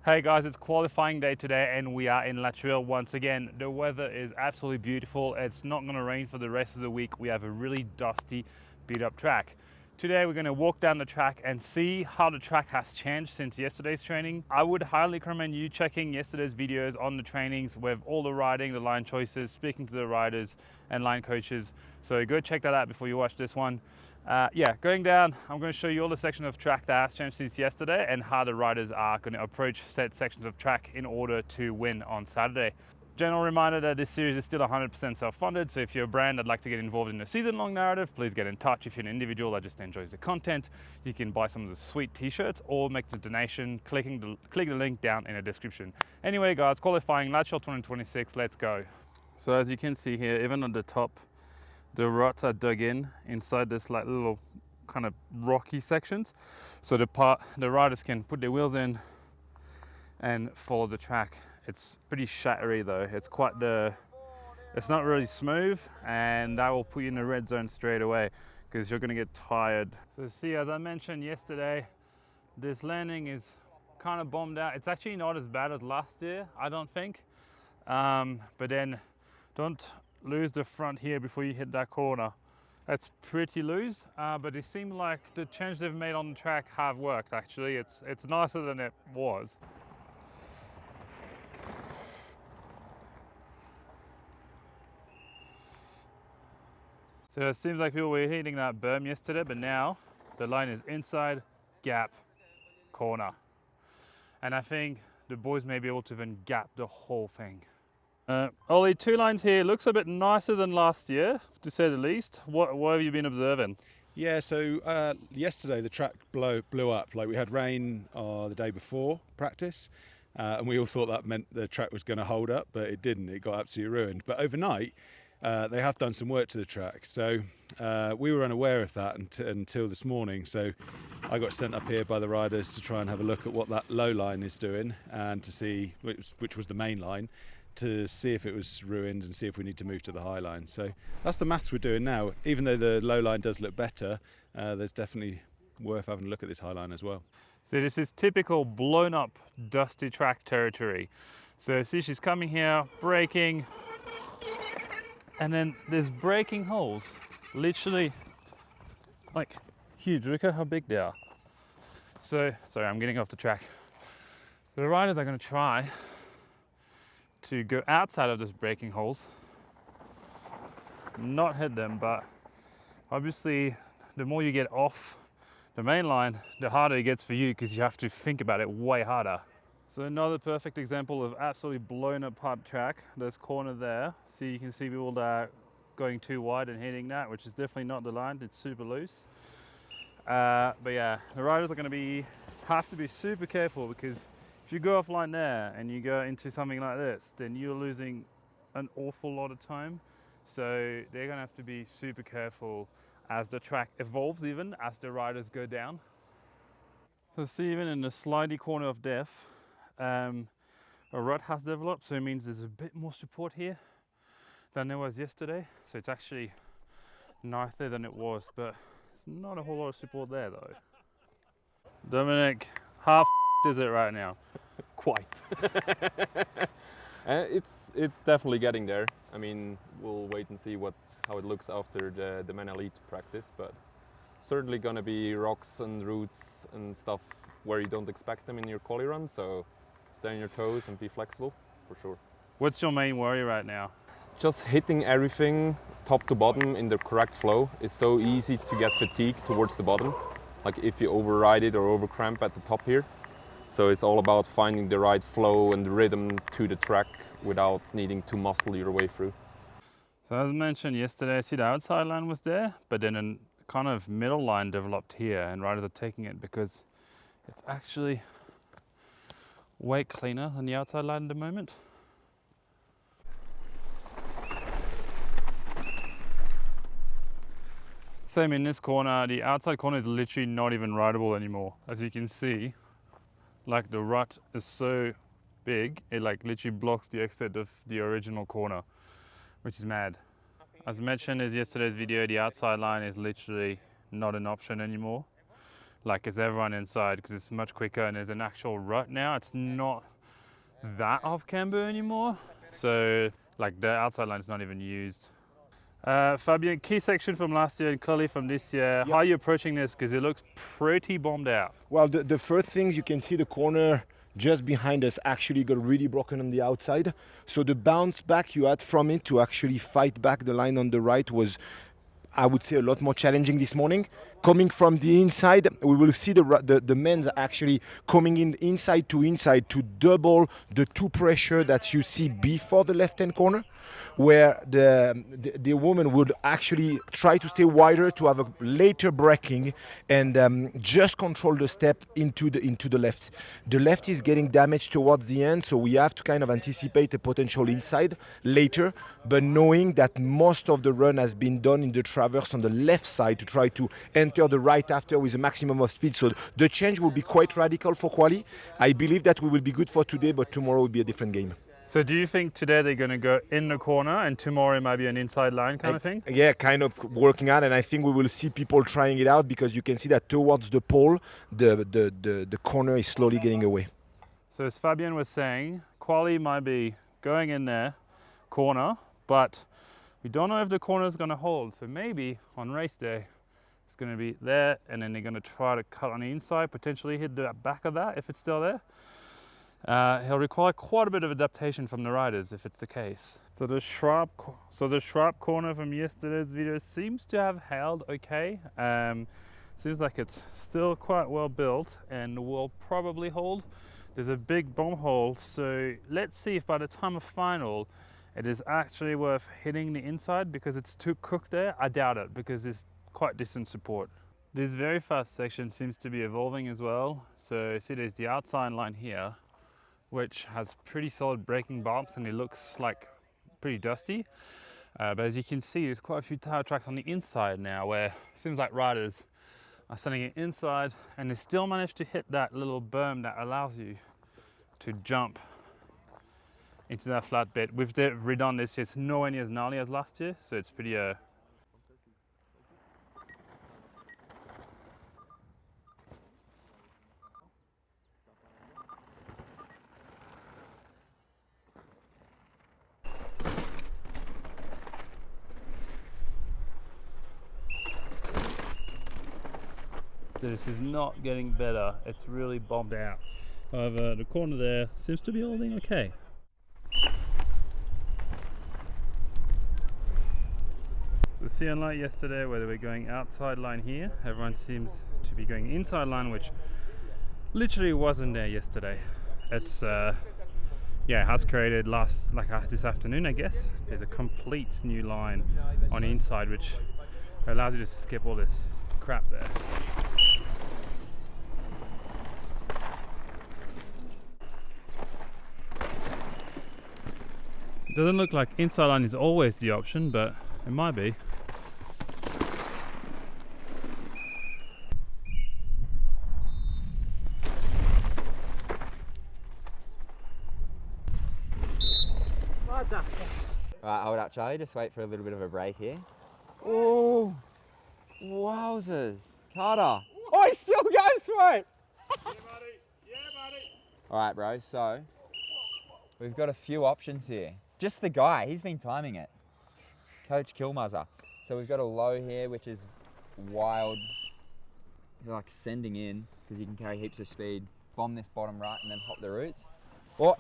Hey guys, it's qualifying day today and we are in Thuile once again. The weather is absolutely beautiful. It's not going to rain for the rest of the week. We have a really dusty, beat up track. Today we're going to walk down the track and see how the track has changed since yesterday's training. I would highly recommend you checking yesterday's videos on the trainings with all the riding, the line choices, speaking to the riders and line coaches. So go check that out before you watch this one. Going down, I'm going to show you all the section of track that has changed since yesterday and how the riders are going to approach said sections of track in order to win on Saturday. General reminder that this series is still 100% self-funded, so if you're a brand that'd like to get involved in a season-long narrative, please get in touch. If you're an individual that just enjoys the content, you can buy some of the sweet t-shirts or make the donation, click the link down in the description. Anyway guys, qualifying Thuile 2026, let's go. So as you can see here, even on the top, the ruts are dug in inside this like little kind of rocky sections, so the riders can put their wheels in and follow the track. It's pretty shattery though. It's not really smooth, and that will put you in the red zone straight away because you're going to get tired. So see, as I mentioned yesterday, this landing is kind of bombed out. It's actually not as bad as last year, I don't think, but then don't lose the front here before you hit that corner. That's pretty loose, but it seemed like the change they've made on the track have worked actually. It's nicer than it was. So it seems like people were hitting that berm yesterday, but now the line is inside, gap, corner. And I think the boys may be able to even gap the whole thing. Ollie, two lines here, looks a bit nicer than last year, to say the least. What have you been observing? Yeah, so yesterday the track blew up. Like, we had rain the day before practice, and we all thought that meant the track was going to hold up, but it didn't. It got absolutely ruined. But overnight, they have done some work to the track. So we were unaware of that until this morning. So I got sent up here by the riders to try and have a look at what that low line is doing, and to see which was the main line, to see if it was ruined and see if we need to move to the high line. So that's the maths we're doing now. Even though the low line does look better, there's definitely worth having a look at this high line as well. So this is typical blown up dusty track territory. So see, she's coming here, braking, and then there's braking holes, literally like huge. Look at how big they are. So, sorry, I'm getting off the track. So the riders are going to try to go outside of those braking holes, not hit them, but obviously the more you get off the main line, the harder it gets for you because you have to think about it way harder. So another perfect example of absolutely blown apart track. There's corner there. See, you can see people that going too wide and hitting that, which is definitely not the line. It's super loose. But yeah, the riders are going to have to be super careful, because if you go offline there and you go into something like this, then you're losing an awful lot of time. So they're going to have to be super careful as the track evolves, even as the riders go down. So see, even in the slidey corner of death, a rut has developed, so it means there's a bit more support here than there was yesterday. So it's actually nicer than it was, but not a whole lot of support there though. Dominic, how is it right now? Quite. It's definitely getting there. I mean, we'll wait and see how it looks after the Men Elite practice, but certainly gonna be rocks and roots and stuff where you don't expect them in your quali run, so stay on your toes and be flexible, for sure. What's your main worry right now? Just hitting everything top to bottom in the correct flow is so easy to get fatigued towards the bottom, like if you override it or overcramp at the top here. So it's all about finding the right flow and the rhythm to the track without needing to muscle your way through. So as mentioned yesterday, see the outside line was there, but then a kind of middle line developed here, and riders are taking it because it's actually way cleaner than the outside line at the moment. Same in this corner, the outside corner is literally not even rideable anymore. As you can see, like the rut is so big, it like literally blocks the exit of the original corner, which is mad. As mentioned in yesterday's video, the outside line is literally not an option anymore like is everyone inside because it's much quicker and there's an actual rut now. It's not that off camber anymore. So like the outside line is not even used. Fabien, key section from last year and clearly from this year. Yep. How are you approaching this? Because it looks pretty bombed out. Well, the first things you can see the corner just behind us actually got really broken on the outside. So the bounce back you had from it to actually fight back the line on the right was, I would say, a lot more challenging this morning. Coming from the inside, we will see the men's actually coming in inside to double the two pressure that you see before the left-hand corner, where the woman would actually try to stay wider to have a later braking and just control the step into the left. The left is getting damaged towards the end, so we have to kind of anticipate a potential inside later, but knowing that most of the run has been done in the traverse on the left side to try to enter the right after with a maximum of speed. So the change will be quite radical for quali. I believe that we will be good for today, but tomorrow will be a different game. So do you think today they're going to go in the corner and tomorrow maybe an inside line kind of thing? Yeah, kind of working out, and I think we will see people trying it out because you can see that towards the pole, the corner is slowly getting away. So as Fabien was saying, quali might be going in there, corner, but we don't know if the corner is going to hold. So maybe on race day, it's going to be there, and then they're going to try to cut on the inside, potentially hit the back of that if it's still there. He'll require quite a bit of adaptation from the riders if it's the case. So the sharp corner from yesterday's video seems to have held okay. Seems like it's still quite well built and will probably hold. There's a big bomb hole, so let's see if by the time of final it is actually worth hitting the inside because it's too cooked there. I doubt it because it's quite distant support. This very fast section seems to be evolving as well. So see there's the outside line here, which has pretty solid braking bumps and it looks like pretty dusty. But as you can see, there's quite a few tire tracks on the inside now where it seems like riders are sending it inside and they still manage to hit that little berm that allows you to jump into that flat bit. We've redone this, it's nowhere near as gnarly as last year, so it's pretty So this is not getting better, it's really bombed out. However, the corner there seems to be holding okay. So see unlike yesterday where they were going outside line here, everyone seems to be going inside line, which literally wasn't there yesterday. It's yeah, has created this afternoon I guess. There's a complete new line on the inside which allows you to skip all this crap there. It doesn't look like inside line is always the option, but it might be. Right, hold up, Charlie. Just wait for a little bit of a break here. Oh, wowzers. Carter. Oh, he still goes for it. Yeah, buddy. Yeah, buddy. All right, bro. So we've got a few options here. Just the guy. He's been timing it. Coach Killmuzzer. So we've got a low here, which is wild. Like sending in, because you can carry heaps of speed. Bomb this bottom right and then hop the roots. Oh,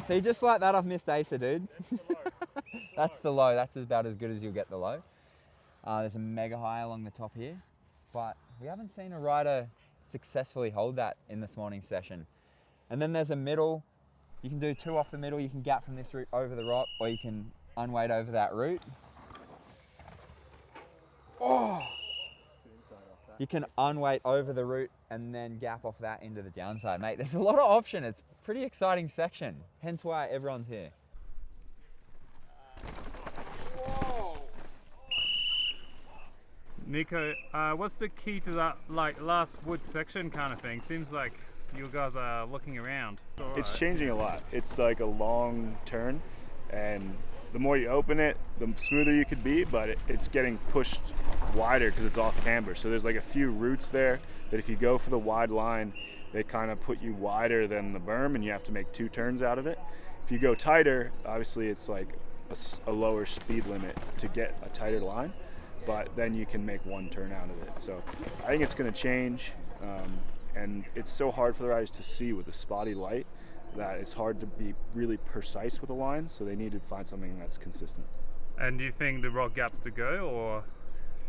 see, just like that, I've missed Acer, dude. That's the low. That's about as good as you'll get the low. There's a mega high along the top here, but we haven't seen a rider successfully hold that in this morning's session. And then there's a middle. You can do two off the middle. You can gap from this route over the rock, or you can unweight over that route. Oh! You can unweight over the route and then gap off that into the downside. Mate, there's a lot of option. It's a pretty exciting section, hence why everyone's here. Nico, what's the key to that last wood section kind of thing? Seems like you guys are looking around. It's changing a lot. It's like a long turn, and the more you open it, the smoother you could be, but it's getting pushed wider because it's off camber. So there's like a few roots there that if you go for the wide line, they kind of put you wider than the berm and you have to make 2 turns out of it. If you go tighter, obviously it's like a lower speed limit to get a tighter line, but then you can make 1 turn out of it. So I think it's going to change, and it's so hard for the riders to see with the spotty light that it's hard to be really precise with the line, so they need to find something that's consistent. And do you think the rock gap's the go, or?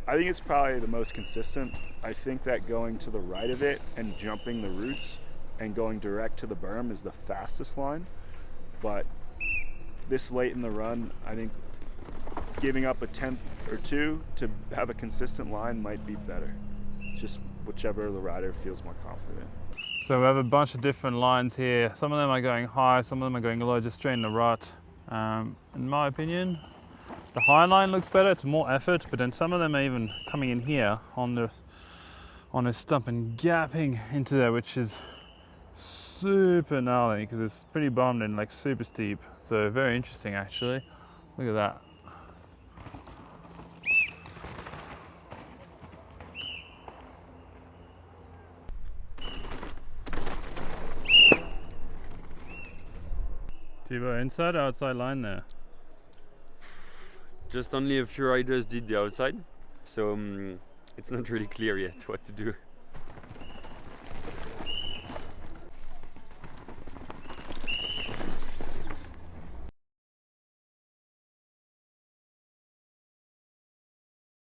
I think it's probably the most consistent. I think that going to the right of it and jumping the roots and going direct to the berm is the fastest line, but this late in the run, I think giving up a 10th or 2 to have a consistent line might be better. Just whichever the rider feels more confident. So we have a bunch of different lines here. Some of them are going high, some of them are going low, just straight in the rut. In my opinion, the high line looks better, it's more effort, but then some of them are even coming in here on the stump and gapping into there, which is super gnarly because it's pretty bumped and like super steep. So very interesting actually. Look at that. Thibaut, inside or outside line there? Just only a few riders did the outside, so it's not really clear yet what to do.